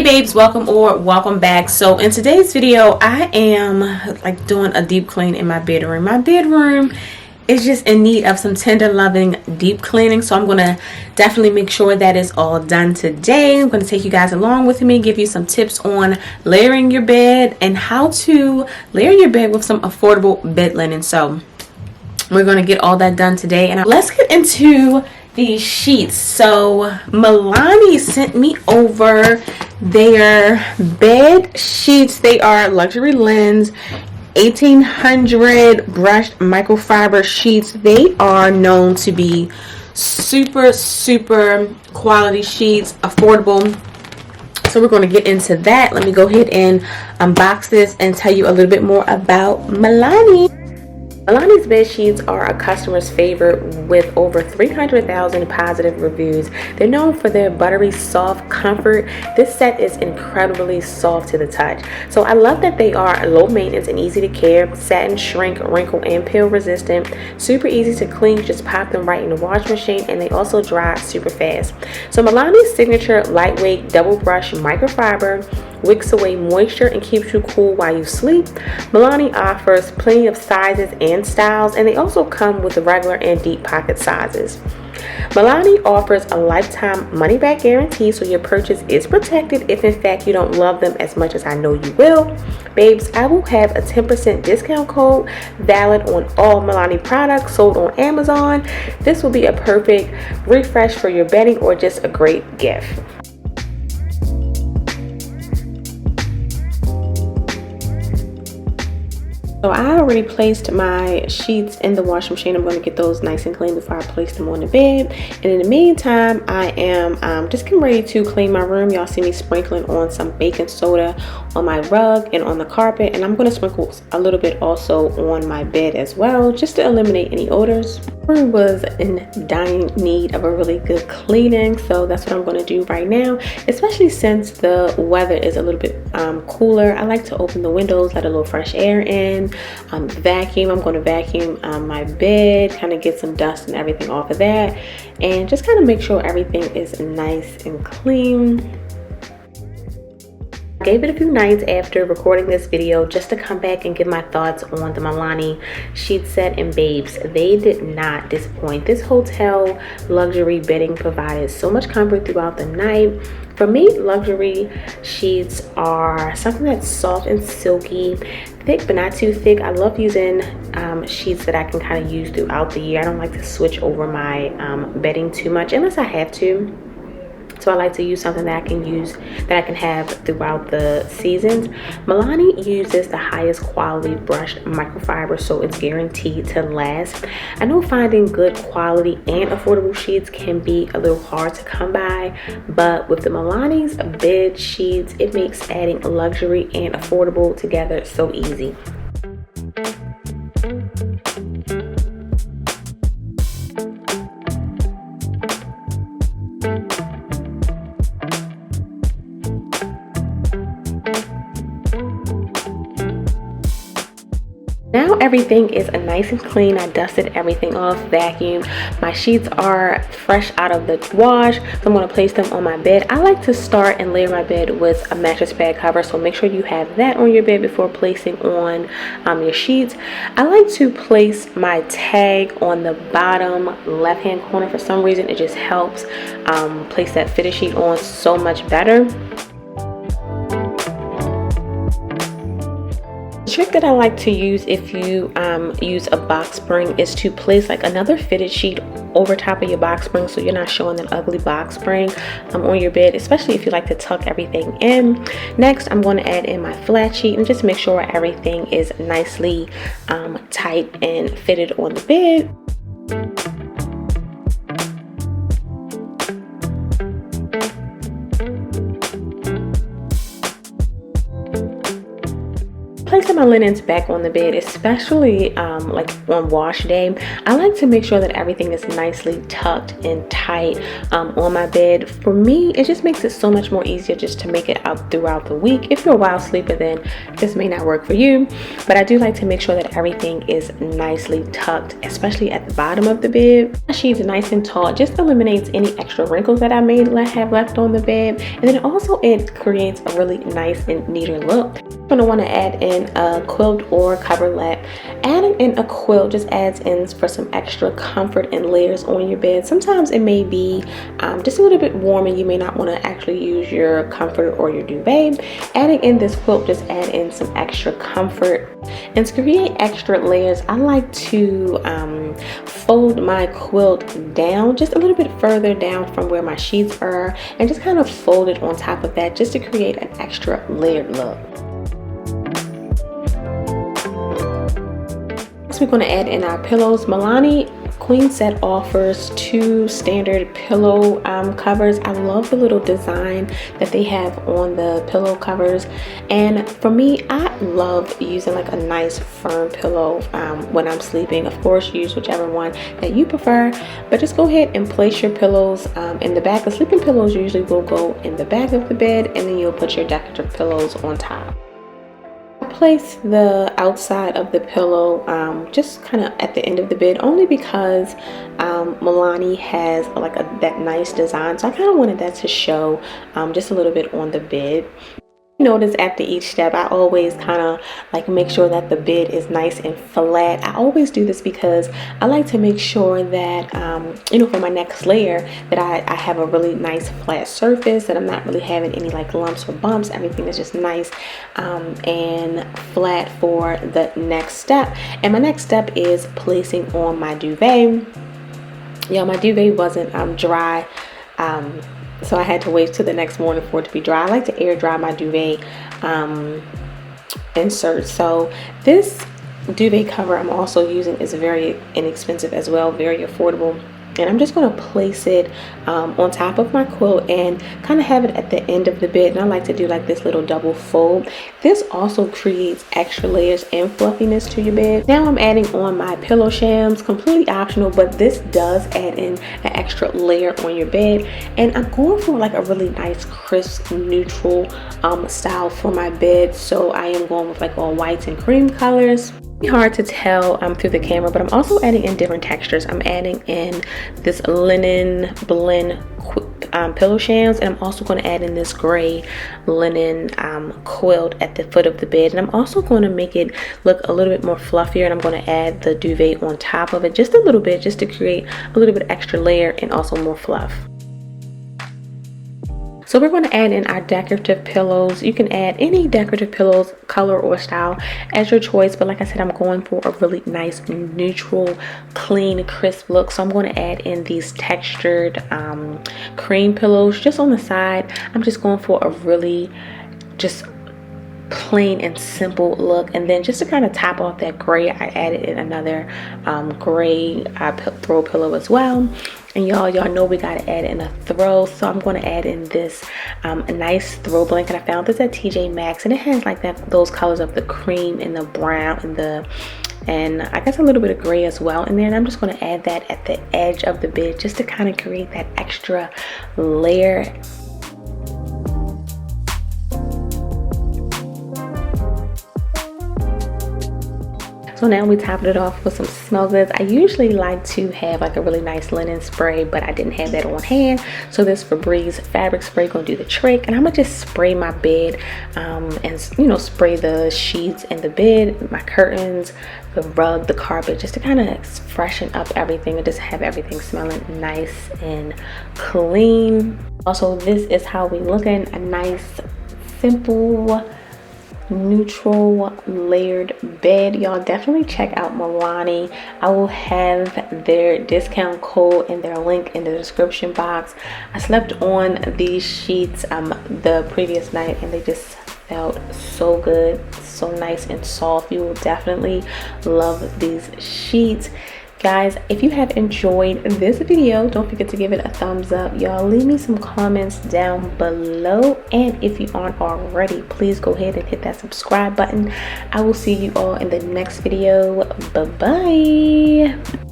babes, welcome or welcome back. So in today's video I am like doing a deep clean in my bedroom. My bedroom is just in need of some tender loving deep cleaning, so I'm gonna definitely make sure that is all done today. I'm gonna take you guys along with me, give you some tips on layering your bed and how to layer your bed with some affordable bed linen. So we're gonna get all that done today, and let's get into these sheets. So Mellanni sent me over their bed sheets. They are luxury lens 1800 brushed microfiber sheets. They are known to be super quality sheets, affordable. So we're going to get into that. Let me go ahead and unbox this and tell you a little bit more about Mellanni. Mellanni's bed sheets are a customer's favorite with over 300,000 positive reviews. They're known for their buttery soft comfort. This set is incredibly soft to the touch. So I love that they are low maintenance and easy to care, satin, shrink, wrinkle, and peel resistant, super easy to clean. Just pop them right in the wash machine, and they also dry super fast. So Mellanni's signature lightweight double brush microfiber wicks away moisture and keeps you cool while you sleep. Mellanni offers plenty of sizes and styles, and they also come with the regular and deep pocket sizes. Mellanni offers a lifetime money-back guarantee, so your purchase is protected if in fact you don't love them as much as I know you will. Babes, I will have a 10% discount code valid on all Mellanni products sold on Amazon. This will be a perfect refresh for your bedding or just a great gift. So I already placed my sheets in the washing machine. I'm going to get those nice and clean before I place them on the bed. And in the meantime, I am just getting ready to clean my room. Y'all see me sprinkling on some baking soda on my rug and on the carpet. And I'm going to sprinkle a little bit also on my bed as well, just to eliminate any odors. My room was in dying need of a really good cleaning, so that's what I'm going to do right now, especially since the weather is a little bit cooler. I like to open the windows, let a little fresh air in. Vacuum. I'm going to vacuum my bed, kind of get some dust and everything off of that, and just kind of make sure everything is nice and clean. I gave it a few nights after recording this video just to come back and give my thoughts on the Mellanni sheet set, and babes, they did not disappoint. This hotel luxury bedding provided so much comfort throughout the night. For me, luxury sheets are something that's soft and silky, thick but not too thick. I love using sheets that I can kind of use throughout the year. I don't like to switch over my bedding too much unless I have to. So I like to use something that I can use, that I can have throughout the seasons. Mellanni uses the highest quality brushed microfiber, so it's guaranteed to last. I know finding good quality and affordable sheets can be a little hard to come by, but with the Mellanni's bed sheets, it makes adding luxury and affordable together so easy. Now everything is nice and clean. I dusted everything off, vacuumed. My sheets are fresh out of the wash, so I'm going to place them on my bed. I like to start and layer my bed with a mattress pad cover, so make sure you have that on your bed before placing on your sheets. I like to place my tag on the bottom left hand corner. For some reason, it just helps place that fitted sheet on so much better. The trick that I like to use if you use a box spring is to place like another fitted sheet over top of your box spring, so you're not showing that ugly box spring on your bed, especially if you like to tuck everything in. Next, I'm going to add in my flat sheet and just make sure everything is nicely tight and fitted on the bed. Placing my linens back on the bed, especially like on wash day, I like to make sure that everything is nicely tucked and tight on my bed. For me, it just makes it so much more easier just to make it up throughout the week. If you're a wild sleeper, then this may not work for you, but I do like to make sure that everything is nicely tucked, especially at the bottom of the bed. My sheets nice and tall, just eliminates any extra wrinkles that I may have left on the bed, and then also it creates a really nice and neater look. You're going to want to add in a quilt or coverlet. Adding in a quilt just adds in for some extra comfort and layers on your bed. Sometimes it may be just a little bit warm and you may not want to actually use your comforter or your duvet. Adding in this quilt just add in some extra comfort. And to create extra layers, I like to fold my quilt down just a little bit further down from where my sheets are, and just kind of fold it on top of that just to create an extra layered look. Next, we're going to add in our pillows. Mellanni Queen Set offers 2 standard pillow covers. I love the little design that they have on the pillow covers, and for me, I love using like a nice firm pillow when I'm sleeping. Of course, use whichever one that you prefer, but just go ahead and place your pillows in the back. The sleeping pillows usually will go in the back of the bed, and then you'll put your decorative pillows on top. Place the outside of the pillow just kind of at the end of the bed, only because Mellanni has like that nice design, so I kind of wanted that to show just a little bit on the bed. Notice after each step, I always kind of like make sure that the bed is nice and flat. I always do this because I like to make sure that you know, for my next layer, that I have a really nice flat surface, that I'm not really having any like lumps or bumps. Everything is just nice and flat for the next step. And my next step is placing on my duvet. Yeah, my duvet wasn't dry, so I had to wait till the next morning for it to be dry. I like to air dry my duvet insert. So this duvet cover I'm also using is very inexpensive as well, very affordable. And I'm just going to place it on top of my quilt and kind of have it at the end of the bed. And I like to do like this little double fold. This also creates extra layers and fluffiness to your bed. Now I'm adding on my pillow shams, completely optional, but this does add in an extra layer on your bed. And I'm going for like a really nice crisp neutral style for my bed. So I am going with like all whites and cream colors. Hard to tell through the camera, but I'm also adding in different textures. I'm adding in this linen blend pillow shams, and I'm also going to add in this gray linen quilt at the foot of the bed, and I'm also going to make it look a little bit more fluffier, and I'm going to add the duvet on top of it just a little bit, just to create a little bit extra layer and also more fluff. So we're going to add in our decorative pillows. You can add any decorative pillows, color or style, as your choice. But like I said, I'm going for a really nice, neutral, clean, crisp look. So I'm going to add in these textured cream pillows just on the side. I'm just going for a really just plain and simple look. And then just to kind of top off that gray, I added in another gray throw pillow as well. And y'all know we gotta add in a throw, so I'm going to add in this a nice throw blanket. I found this at TJ Maxx, and it has like those colors of the cream and the brown and I guess a little bit of gray as well. And then I'm just going to add that at the edge of the bed just to kind of create that extra layer. So now we topped it off with some smell goods. I usually like to have like a really nice linen spray, but I didn't have that on hand. So this Febreze fabric spray gonna do the trick. And I'm gonna just spray my bed and, you know, spray the sheets and the bed, my curtains, the rug, the carpet, just to kind of freshen up everything and just have everything smelling nice and clean. Also, this is how we looking, a nice, simple, neutral layered bed. Y'all definitely check out Mellanni. I will have their discount code and their link in the description box. I slept on these sheets the previous night, and they just felt so good, so nice and soft. You will definitely love these sheets. Guys, if you have enjoyed this video, don't forget to give it a thumbs up. Y'all leave me some comments down below, and if you aren't already, please go ahead and hit that subscribe button. I will see you all in the next video. Bye bye.